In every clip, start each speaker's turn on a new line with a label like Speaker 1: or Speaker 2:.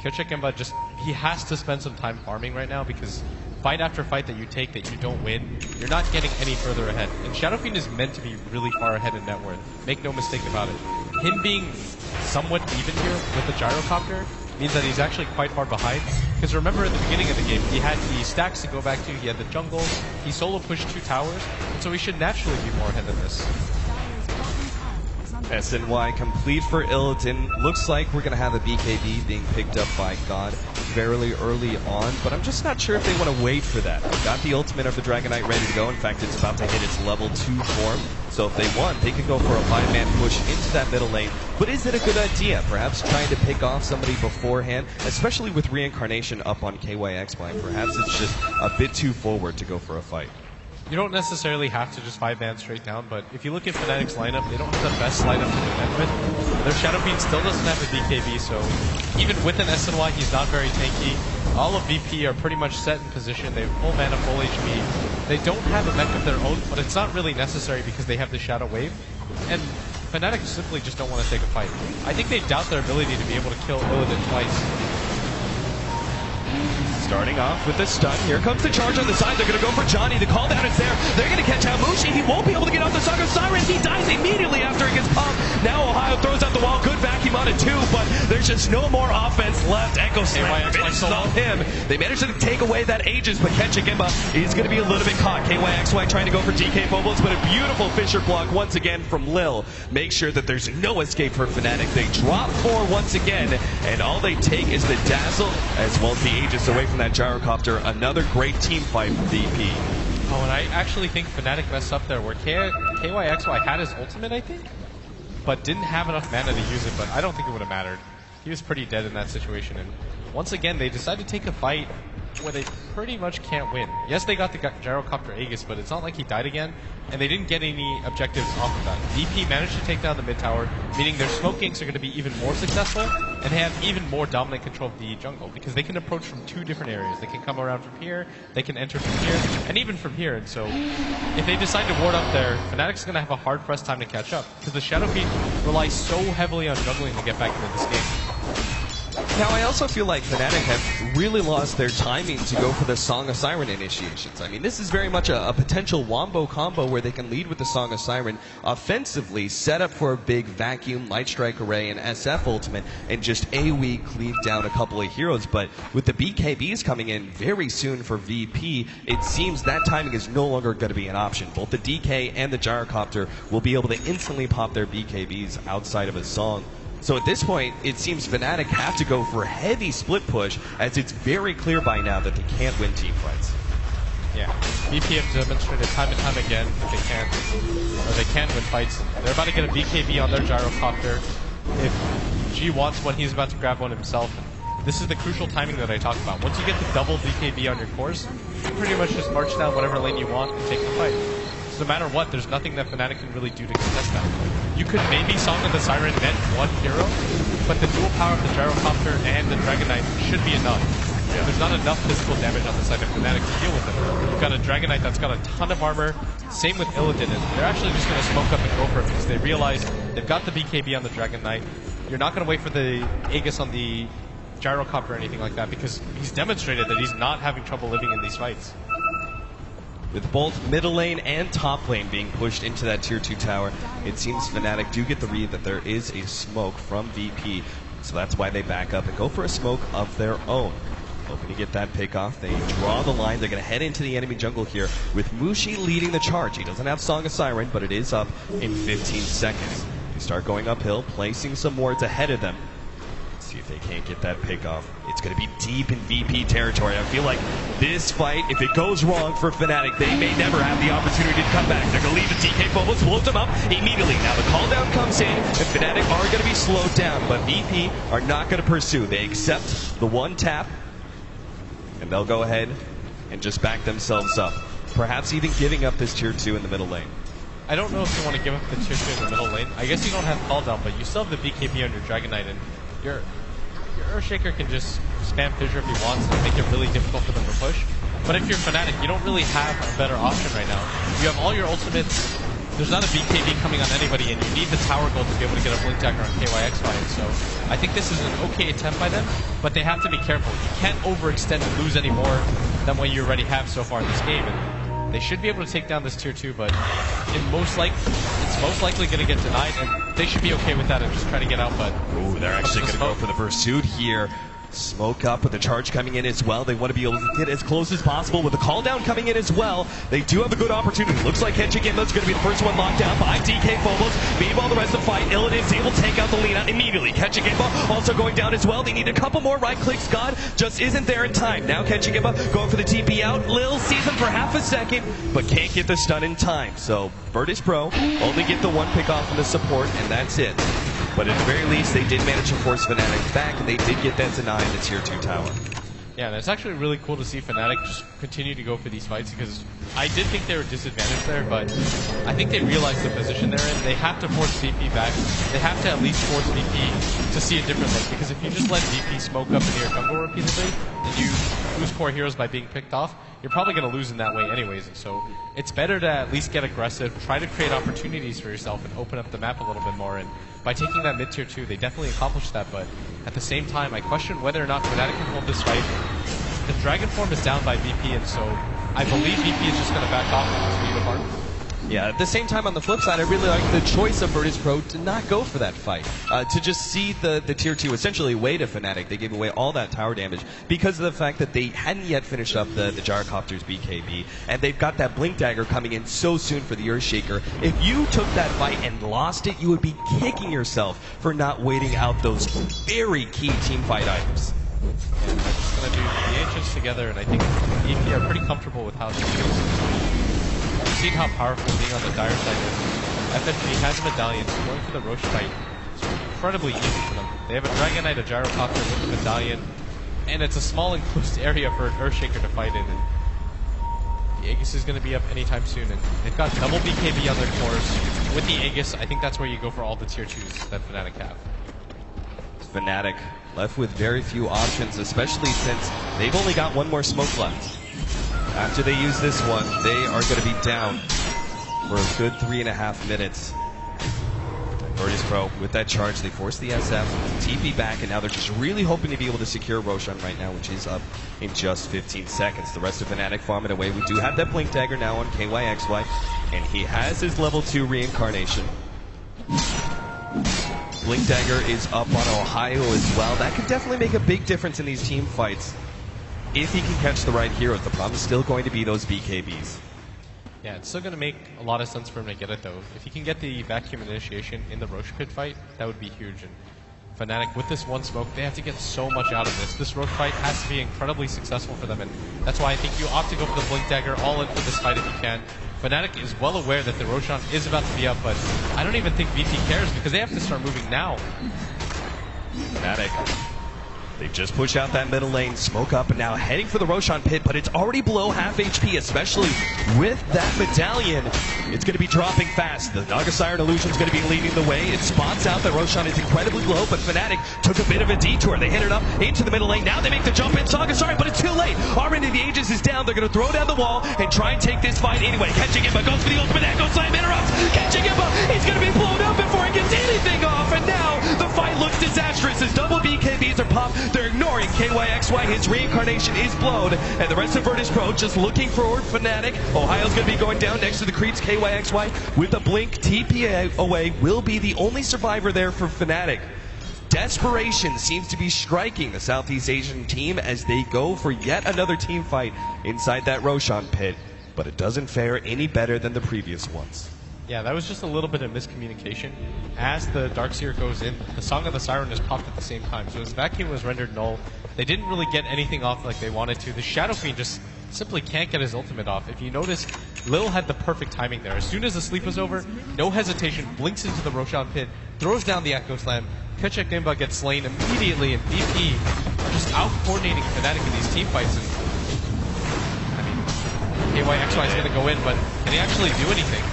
Speaker 1: Kyochek Gemba he has to spend some time farming right now because fight after fight that you take that you don't win, you're not getting any further ahead. And Shadow Fiend is meant to be really far ahead in net worth. Make no mistake about it. Him being somewhat even here with the gyrocopter means that he's actually quite far behind. Because remember at the beginning of the game, he had the stacks to go back to, he had the jungle, he solo pushed 2 towers, and so he should naturally be more ahead than this.
Speaker 2: SNY complete for Illidan. Looks like we're going to have a BKB being picked up by God fairly early on, but I'm just not sure if they want to wait for that. They've got the ultimate of the Dragon Knight ready to go. In fact, it's about to hit its level 2 form. So if they want, they could go for a 5-man push into that middle lane. But is it a good idea? Perhaps trying to pick off somebody beforehand, especially with Reincarnation up on KYXY. Perhaps it's just a bit too forward to go for a fight.
Speaker 1: You don't necessarily have to just 5-man straight down, but if you look at Fnatic's lineup, they don't have the best lineup to defend with. Their Shadow Fiend still doesn't have a BKB, so even with an SNY, he's not very tanky. All of VP are pretty much set in position. They have full mana, full HP. They don't have a mech of their own, but it's not really necessary because they have the Shadow Wave. And Fnatic simply just don't want to take a fight. I think they doubt their ability to be able to kill Illidan twice.
Speaker 2: Starting off with the stun. Here comes the charge on the side. They're going to go for Johnny. The call down is there. They're going to catch out Mushi. He won't be able to get off the Song of Siren. He dies immediately after he gets popped. Now Ohio throws out the wall. Good vacuum on it too, but there's just no more offense left. Echo Slam finishes off him. They managed to take away that Aegis, but Kyochek Gemba is going to be a little bit caught. KYXY trying to go for DK Phobos, but a beautiful Fisher block once again from Lil. Make sure that there's no escape for Fnatic. They drop 4 once again, and all they take is the Dazzle as well as the Aegis away from that gyrocopter. Another great team fight from VP.
Speaker 1: Oh, and I actually think Fnatic messed up there where KYXY had his ultimate, I think, but didn't have enough mana to use it, but I don't think it would have mattered. He was pretty dead in that situation, and once again, they decided to take a fight where they pretty much can't win. Yes, they got the gyrocopter Aegis, but it's not like he died again, and they didn't get any objectives off of that. VP managed to take down the mid tower, meaning their smoke ganks are going to be even more successful, and they have even more dominant control of the jungle, because they can approach from 2 different areas. They can come around from here, they can enter from here, and even from here, and so if they decide to ward up there, Fnatic's going to have a hard-pressed time to catch up, because the Shadow Fiend relies so heavily on jungling to get back into this game.
Speaker 2: Now, I also feel like Fnatic have really lost their timing to go for the Song of Siren initiations. I mean, this is very much a potential wombo combo where they can lead with the Song of Siren, offensively set up for a big vacuum, Light Strike Array, and SF ultimate, and just AoE cleave down a couple of heroes. But with the BKBs coming in very soon for VP, it seems that timing is no longer going to be an option. Both the DK and the Gyrocopter will be able to instantly pop their BKBs outside of a Song. So at this point, it seems Fnatic have to go for a heavy split push, as it's very clear by now that they can't win team fights.
Speaker 1: Yeah, VP have demonstrated time and time again that they can win fights. They're about to get a BKB on their gyrocopter. If G wants one, he's about to grab one himself. This is the crucial timing that I talk about. Once you get the double BKB on your course, you can pretty much just march down whatever lane you want and take the fight. So no matter what, there's nothing that Fnatic can really do to contest that. You could maybe Song of the Siren net 1 hero, but the dual power of the Gyrocopter and the Dragon Knight should be enough. Yeah. There's not enough physical damage on the side of Fnatic to deal with it. You've got a Dragon Knight that's got a ton of armor, same with Illidan, and they're actually just going to smoke up and go for it because they realize they've got the BKB on the Dragon Knight. You're not going to wait for the Aegis on the Gyrocopter or anything like that because he's demonstrated that he's not having trouble living in these fights.
Speaker 2: With both middle lane and top lane being pushed into that tier 2 tower, it seems Fnatic do get the read that there is a smoke from VP. So that's why they back up and go for a smoke of their own. Hoping to get that pick off. They draw the line. They're going to head into the enemy jungle here with Mushi leading the charge. He doesn't have Song of Siren, but it is up in 15 seconds. They start going uphill, placing some wards ahead of them. See if they can't get that pick off. It's going to be deep in VP territory. I feel like this fight, if it goes wrong for Fnatic, they may never have the opportunity to come back. They're going to leave the DK Phobos, blows them up immediately. Now the call down comes in, and Fnatic are going to be slowed down, but VP are not going to pursue. They accept the one tap, and they'll go ahead and just back themselves up. Perhaps even giving up this tier 2 in the middle lane.
Speaker 1: I don't know if you want to give up the tier 2 in the middle lane. I guess you don't have call down, but you still have the BKB on your Dragon Knight, and your Earthshaker can just spam Fissure if he wants and make it really difficult for them to push. But if you're Fnatic, you don't really have a better option right now. You have all your ultimates there's not a BKB coming on anybody, and you need the tower gold to be able to get a blink dagger on KYXY. And so I think this is an okay attempt by them, but they have to be careful. You can't overextend and lose any more than what you already have so far in this game. And they should be able to take down this tier 2, but it's most likely going to get denied, and they should be okay with that and just try to get out. But
Speaker 2: ooh, they're actually going to go for the pursuit here. Smoke up with the charge coming in as well. They want to be able to get as close as possible with the call down coming in as well. They do have a good opportunity. Looks like Kenchigimba's going to be the first one locked down by DK Phobos. Meanwhile, the rest of the fight, Illidan is able to take out the Lina immediately. Kenchigimba also going down as well. They need a couple more right clicks. God just isn't there in time. Now Kenchigimba going for the TP out. Lil sees him for half a second, but can't get the stun in time. So Virtus Pro only get the one pick off from the support, and that's it. But at the very least, they did manage to force Fnatic back, and they did get that denied in the tier 2 tower.
Speaker 1: Yeah, and it's actually really cool to see Fnatic just continue to go for these fights, because I did think they were disadvantaged there, but I think they realized the position they're in. They have to force VP back. They have to at least force VP to see a different look, because if you just let VP smoke up into your jungle repeatedly, and you lose core heroes by being picked off, you're probably going to lose in that way anyways. And so it's better to at least get aggressive, try to create opportunities for yourself, and open up the map a little bit more. And by taking that mid tier 2, they definitely accomplished that, but at the same time, I question whether or not Fnatic can hold this fight. The Dragon form is down by VP, and so I believe VP is just going to back off and just leave it hard.
Speaker 2: Yeah, at the same time, on the flip side, I really like the choice of Virtus Pro to not go for that fight. To just see the tier 2 essentially away to Fnatic. They gave away all that tower damage because of the fact that they hadn't yet finished up the Gyrocopter's BKB, and they've got that Blink Dagger coming in so soon for the Earthshaker. If you took that fight and lost it, you would be kicking yourself for not waiting out those very key team fight items.
Speaker 1: Yeah, they're just going to do the ancients together, and I think EP are pretty comfortable with how this goes. We've seen how powerful being on the dire side is. FNG has medallions, going for the Roche fight is incredibly easy for them. They have a Dragon Knight, a Gyrocopter with a medallion, and it's a small enclosed area for an Earthshaker to fight in. And the Aegis is going to be up anytime soon, and they've got double BKB on their cores. With the Aegis, I think that's where you go for all the tier 2s that Fnatic have.
Speaker 2: Fnatic left with very few options, especially since they've only got one more smoke left. After they use this one, they are going to be down for a good 3.5 minutes. Virtus Pro, with that charge, they force the SF, TP back, and now they're just really hoping to be able to secure Roshan right now, which is up in just 15 seconds. The rest of Fnatic farming away. We do have that Blink Dagger now on KYXY, and he has his level 2 reincarnation. Blink Dagger is up on Ohio as well. That could definitely make a big difference in these team fights if he can catch the right heroes. The problem is still going to be those BKBs.
Speaker 1: Yeah, it's still going to make a lot of sense for him to get it, though. If he can get the vacuum initiation in the Roche pit fight, that would be huge. And Fnatic, with this one smoke, they have to get so much out of this. This Roche fight has to be incredibly successful for them, and that's why I think you opt to go for the Blink Dagger all in for this fight if you can. Fnatic is well aware that the Roshan is about to be up, but I don't even think VP cares because they have to start moving now.
Speaker 2: Fnatic, they just push out that middle lane, smoke up, and now heading for the Roshan pit, but it's already below half HP, especially with that medallion. It's going to be dropping fast. The Naga Siren Illusion is going to be leading the way. It spots out that Roshan is incredibly low, but Fnatic took a bit of a detour. They hit it up into the middle lane. Now they make the jump in. Saga Siren, but it's too late. Already the Aegis is down. They're going to throw down the wall and try and take this fight anyway. Kenchigimba goes for the ultimate echo slam, interrupts. Kenchigimba, he's going to be blown up before he gets anything off, and now the fight looks disastrous as double BKBs are popped. They're ignoring KYXY. His reincarnation is blown, and the rest of Virtus Pro just looking forward. Fnatic. Ohio's going to be going down next to the creeps. KYXY with a blink TP away will be the only survivor there for Fnatic. Desperation seems to be striking the Southeast Asian team as they go for yet another team fight inside that Roshan pit, but it doesn't fare any better than the previous ones.
Speaker 1: Yeah, that was just a little bit of miscommunication. As the Darkseer goes in, the Song of the Siren is popped at the same time, so his vacuum was rendered null. They didn't really get anything off like they wanted to. The Shadow Fiend just simply can't get his ultimate off. If you notice, Lil had the perfect timing there. As soon as the sleep was over, no hesitation, blinks into the Roshan pit, throws down the Echo Slam. Kenchigimba gets slain immediately, and VP are just out-coordinating Fnatic in these team fights. And, I mean, KYXY is going to go in, but can he actually do anything?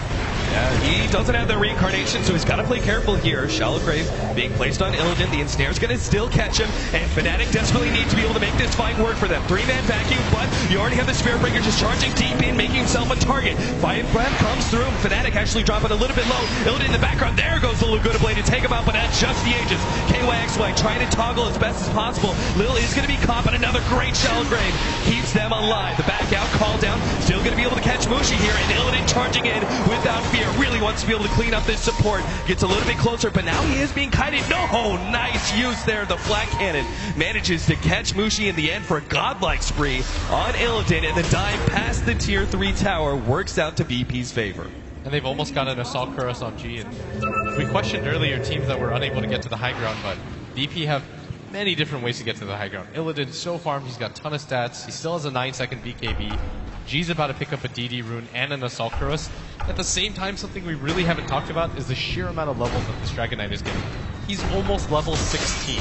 Speaker 2: Yeah, he doesn't have the reincarnation, so he's got to play careful here. Shallow Grave being placed on Illidan. The ensnare's going to still catch him, and Fnatic desperately need to be able to make this fight work for them. 3-man vacuum, but you already have the Spirit Breaker just charging deep in, making himself a target. Fire Breath comes through, Fnatic actually dropping a little bit low. Illidan in the background, there goes the Lagoda Blade to take him out, but at just the ages. KYXY trying to toggle as best as possible. Lil is going to be caught, but another great Shallow Grave keeps them alive. The back out, call down, still going to be able to catch Mushi here, and Illidan charging in without fear. Really wants to be able to clean up this support. Gets a little bit closer, but now he is being kited. No, nice use there. The flat cannon manages to catch Mushi in the end for a godlike spree on Illidan, and the dive past the tier 3 tower works out to VP's favor.
Speaker 1: And they've almost got an Assault Cuirass on G. And we questioned earlier teams that were unable to get to the high ground, but VP have many different ways to get to the high ground. Illidan's so farmed, he's got a ton of stats, he still has a 9-second BKB. G's about to pick up a DD rune and an Assault Cuirass. At the same time, something we really haven't talked about is the sheer amount of levels that this Dragon Knight is getting. He's almost level 16.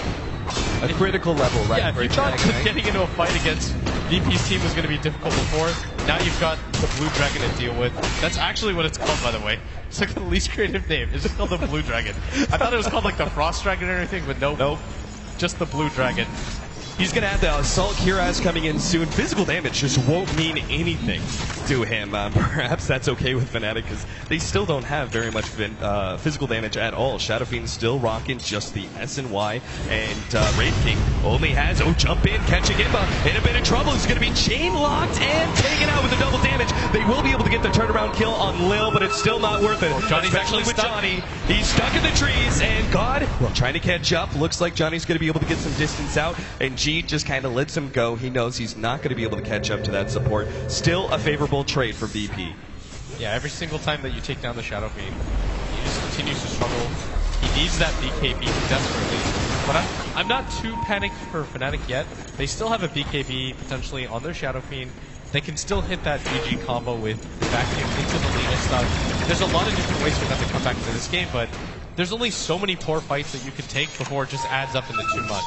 Speaker 2: A critical level, right?
Speaker 1: Yeah, if you thought getting into a fight against VP's team was going to be difficult before, now you've got the Blue Dragon to deal with. That's actually what it's called, by the way. It's like the least creative name. It's just called the Blue Dragon. I thought it was called like the Frost Dragon or anything, but nope. Just the Blue Dragon.
Speaker 2: He's going to have the Assault Cuirass coming in soon. Physical damage just won't mean anything to him. Perhaps that's okay with Fnatic because they still don't have very much physical damage at all. Shadow Fiend's still rocking just the SNY, and Wraith King only has, jump in, catching him in a bit of trouble. He's going to be chain locked and taken out with the double damage. They will be able to get the turnaround kill on Lil, but it's still not worth it.
Speaker 1: Johnny's actually
Speaker 2: with
Speaker 1: stuck.
Speaker 2: Johnny. He's stuck in the trees, and God, trying to catch up. Looks like Johnny's going to be able to get some distance out, and G just kind of lets him go. He knows he's not going to be able to catch up to that support. Still a favorable trade for VP.
Speaker 1: Yeah, every single time that you take down the Shadow Fiend, he just continues to struggle. He needs that BKB desperately. But I'm not too panicked for Fnatic yet. They still have a BKB potentially on their Shadow Fiend. They can still hit that GG combo with vacuum into the Lina stuff. There's a lot of different ways for them to come back into this game, but there's only so many poor fights that you can take before it just adds up into too much.